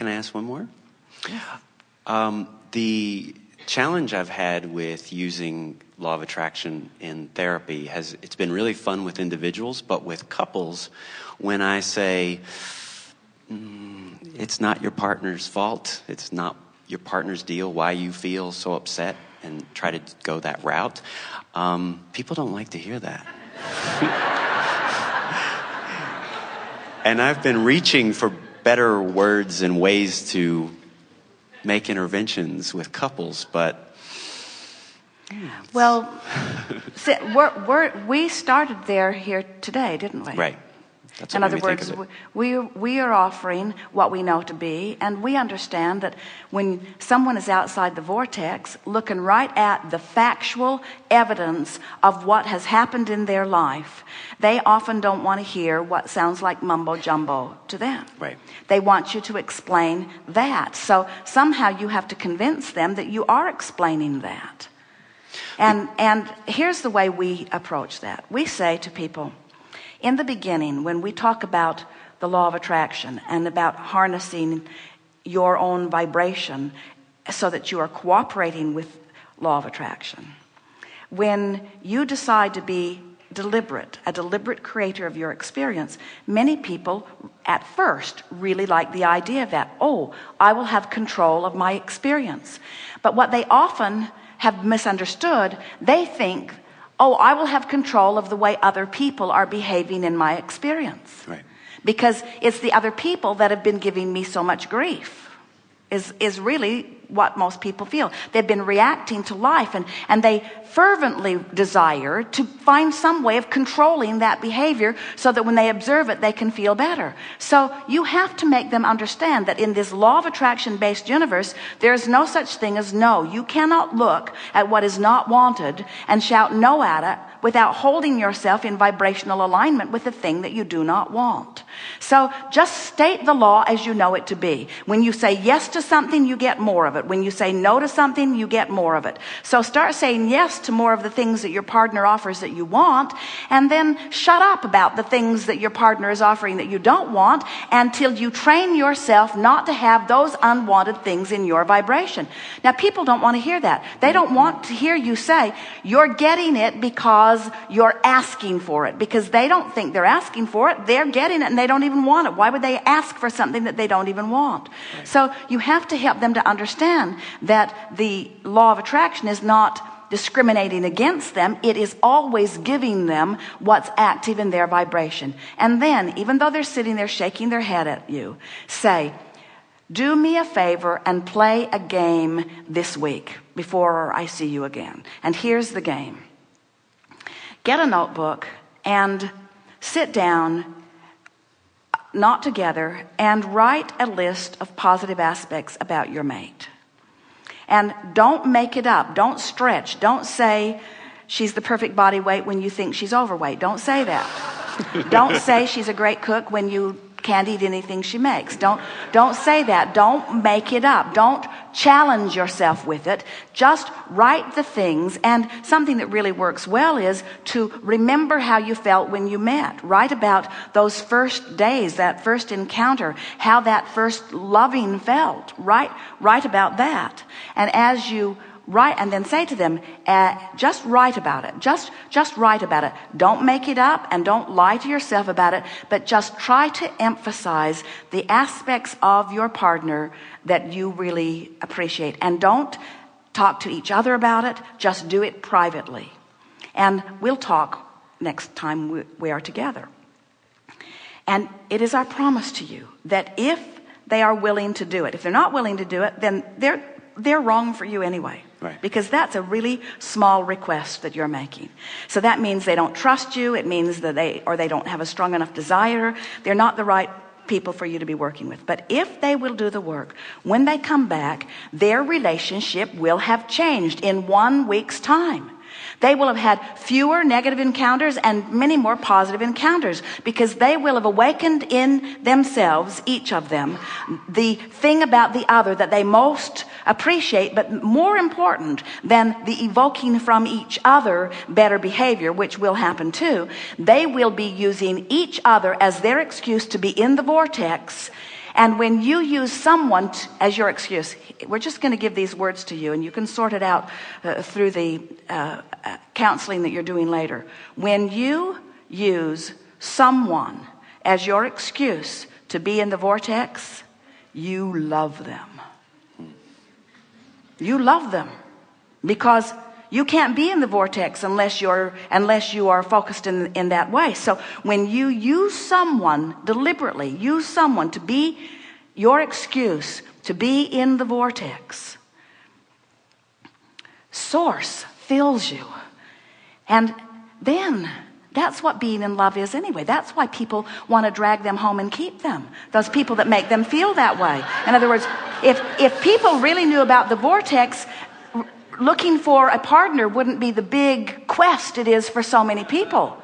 Can I ask one more? The challenge I've had with using law of attraction in therapy it's been really fun with individuals, but with couples, when I say, it's not your partner's fault, it's not your partner's deal why you feel so upset, and try to go that route, people don't like to hear that. And I've been reaching for better words and ways to make interventions with couples, but... Well, we started here today, didn't we? Right. That's In what other made me think words, of it. we are offering what we know to be, and we understand that when someone is outside the vortex, looking right at the factual evidence of what has happened in their life, they often don't want to hear what sounds like mumbo jumbo to them. Right. They want you to explain that. So somehow you have to convince them that you are explaining that. And here's the way we approach that. We say to people, in the beginning, when we talk about the law of attraction and about harnessing your own vibration so that you are cooperating with law of attraction, when you decide to be a deliberate creator of your experience, many people at first really like the idea of that. Oh, I will have control of my experience. But what they often have misunderstood, they think, oh, I will have control of the way other people are behaving in my experience. Right. Because it's the other people that have been giving me so much grief, is really what most people feel. They've been reacting to life, and they fervently desire to find some way of controlling that behavior so that when they observe it, they can feel better. So you have to make them understand that in this law of attraction based universe, there is no such thing as no. You cannot look at what is not wanted and shout no at it without holding yourself in vibrational alignment with the thing that you do not want. So just state the law as you know it to be. When you say yes to something, you get more of it. When you say no to something, you get more of it. So start saying yes to more of the things that your partner offers that you want, and then shut up about the things that your partner is offering that you don't want until you train yourself not to have those unwanted things in your vibration. Now, people don't want to hear that. They don't want to hear you say you're getting it because you're asking for it, because they don't think they're asking for it. They're getting it and they don't even want it. Why would they ask for something that they don't even want? Right. So you have to help them to understand that the law of attraction is not discriminating against them. It is always giving them what's active in their vibration. And then, even though they're sitting there shaking their head at you, say, do me a favor and play a game this week before I see you again. And here's the game. Get a notebook and sit down, not together, and write a list of positive aspects about your mate. And don't make it up. Don't stretch. Don't say she's the perfect body weight when you think she's overweight. Don't say that. Don't say she's a great cook when you can't eat anything she makes. Don't say that. Don't make it up. Don't challenge yourself with it. Just write the things. And something that really works well is to remember how you felt when you met. Write about those first days, that first encounter, how that first loving felt. Write about that. And as you write, and then say to them, just write about it. Just write about it. Don't make it up and don't lie to yourself about it, but just try to emphasize the aspects of your partner that you really appreciate. And don't talk to each other about it. Just do it privately. And we'll talk next time we are together. And it is our promise to you that if they are willing to do it, if they're not willing to do it, then they're wrong for you anyway. Right. Because that's a really small request that you're making. So that means they don't trust you. It means that they don't have a strong enough desire. They're not the right people for you to be working with. But if they will do the work, when they come back, their relationship will have changed in 1 week's time. They will have had fewer negative encounters and many more positive encounters, because they will have awakened in themselves, each of them, the thing about the other that they most appreciate, but more important than the evoking from each other better behavior, which will happen too. They will be using each other as their excuse to be in the vortex And when you use someone as your excuse, we're just going to give these words to you, and you can sort it out through the counseling that you're doing later. When you use someone as your excuse to be in the vortex, you love them. You love them, because you can't be in the vortex unless you are focused in that way. So when you use someone, deliberately use someone to be your excuse to be in the vortex, source fills you. And then that's what being in love is anyway. That's why people want to drag them home and keep them. Those people that make them feel that way. In other words, if people really knew about the vortex, looking for a partner wouldn't be the big quest it is for so many people.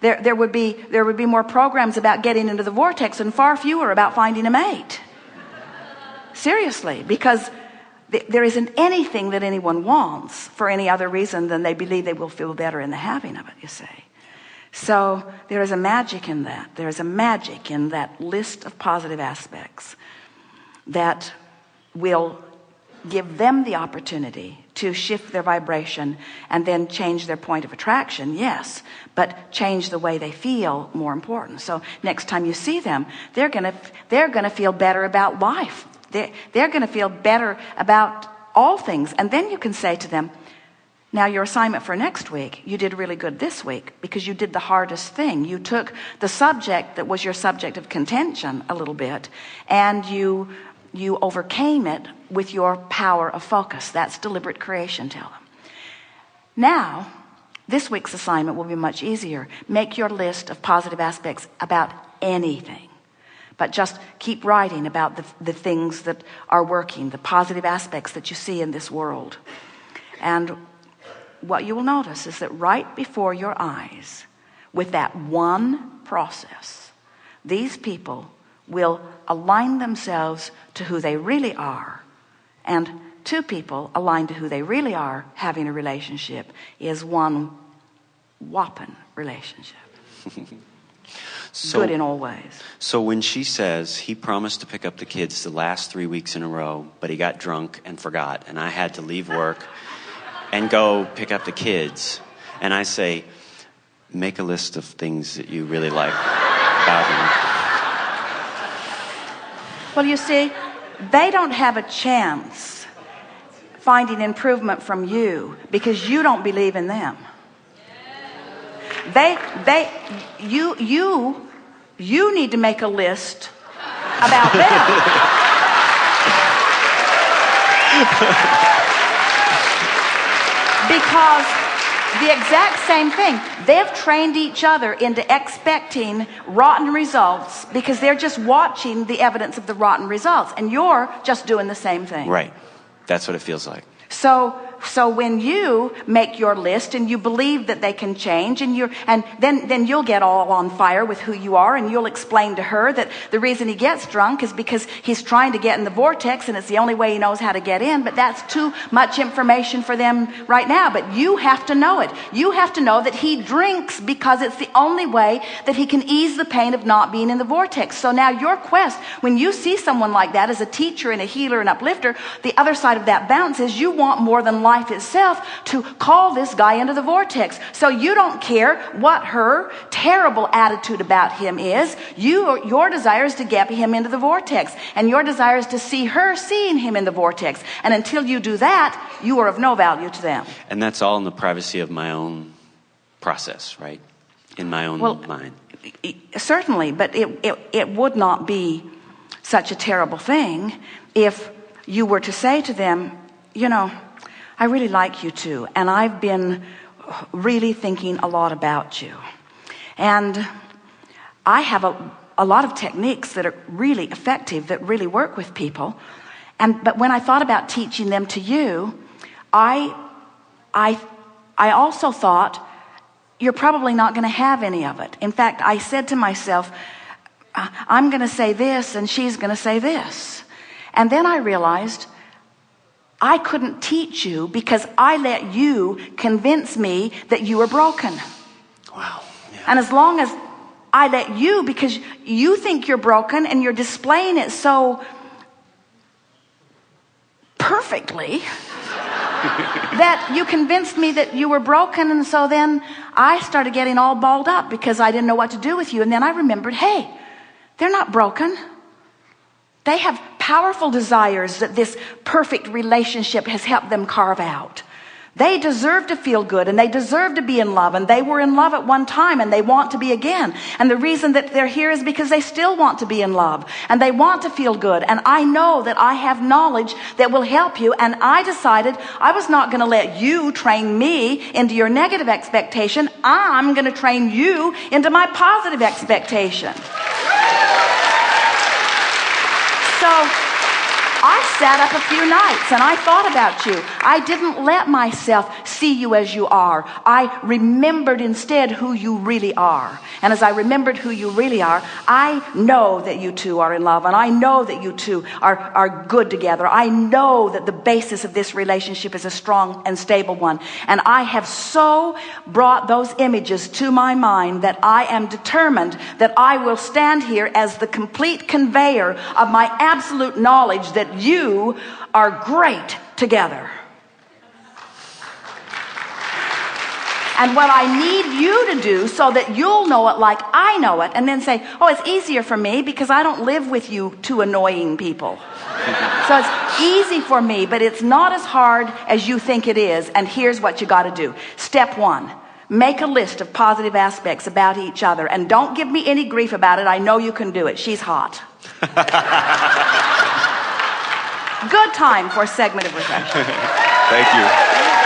There would be more programs about getting into the vortex and far fewer about finding a mate. Seriously, because there isn't anything that anyone wants for any other reason than they believe they will feel better in the having of it, you see. So there is a magic in that. There is a magic in that list of positive aspects that will give them the opportunity to shift their vibration and then change their point of attraction, yes, but change the way they feel, more important. So next time you see them, they're gonna feel better about life. They're gonna feel better about all things. And then you can say to them, now your assignment for next week, you did really good this week because you did the hardest thing. You took the subject that was your subject of contention a little bit, and you overcame it with your power of focus. That's deliberate creation, tell them. Now, this week's assignment will be much easier. Make your list of positive aspects about anything. But just keep writing about the things that are working, the positive aspects that you see in this world. And what you will notice is that right before your eyes, with that one process, these people will align themselves to who they really are. And two people aligned to who they really are having a relationship is one whopping relationship. Good in all ways. So when she says he promised to pick up the kids the last 3 weeks in a row, but he got drunk and forgot, and I had to leave work and go pick up the kids, and I say, make a list of things that you really like about him. Well, you see, they don't have a chance finding improvement from you because you don't believe in them. You need to make a list about them. Because the exact same thing. They've trained each other into expecting rotten results because they're just watching the evidence of the rotten results. And you're just doing the same thing. Right. That's what it feels like. So when you make your list and you believe that they can change, and then you'll get all on fire with who you are, and you'll explain to her that the reason he gets drunk is because he's trying to get in the vortex and it's the only way he knows how to get in. But that's too much information for them right now. But you have to know it. You have to know that he drinks because it's the only way that he can ease the pain of not being in the vortex. So now your quest, when you see someone like that as a teacher and a healer and uplifter, the other side of that bounce is you want more than life itself to call this guy into the vortex. So you don't care what her terrible attitude about him is. Your desire is to get him into the vortex, and your desire is to see her seeing him in the vortex. And until you do that, you are of no value to them. And that's all in the privacy of my own process, right? In my own mind. Certainly, but it would not be such a terrible thing if you were to say to them, you know, I really like you too, and I've been really thinking a lot about you. And I have a lot of techniques that are really effective, that really work with people. But when I thought about teaching them to you, I also thought, you're probably not going to have any of it. In fact, I said to myself, I'm going to say this and she's going to say this. And then I realized I couldn't teach you because I let you convince me that you were broken. Wow. Yeah. And as long as I let you, because you think you're broken and you're displaying it so perfectly that you convinced me that you were broken. And so then I started getting all balled up because I didn't know what to do with you. And then I remembered, hey, they're not broken. They have powerful desires that this perfect relationship has helped them carve out. They deserve to feel good, and they deserve to be in love, and they were in love at one time, and they want to be again. And the reason that they're here is because they still want to be in love, and they want to feel good. And I know that I have knowledge that will help you, and I decided I was not going to let you train me into your negative expectation. I'm going to train you into my positive expectation. So I sat up a few nights and I thought about you. I didn't let myself see you as you are. I remembered instead who you really are. And as I remembered who you really are, I know that you two are in love, and I know that you two are good together. I know that the basis of this relationship is a strong and stable one. And I have so brought those images to my mind that I am determined that I will stand here as the complete conveyor of my absolute knowledge that you are great together. And what I need you to do so that you'll know it like I know it, and then say, oh, it's easier for me because I don't live with you two annoying people. So it's easy for me, but it's not as hard as you think it is. And here's what you got to do. Step 1. Make a list of positive aspects about each other, and don't give me any grief about it. I know you can do it. She's hot. Good time for a segment of refreshment. Thank you.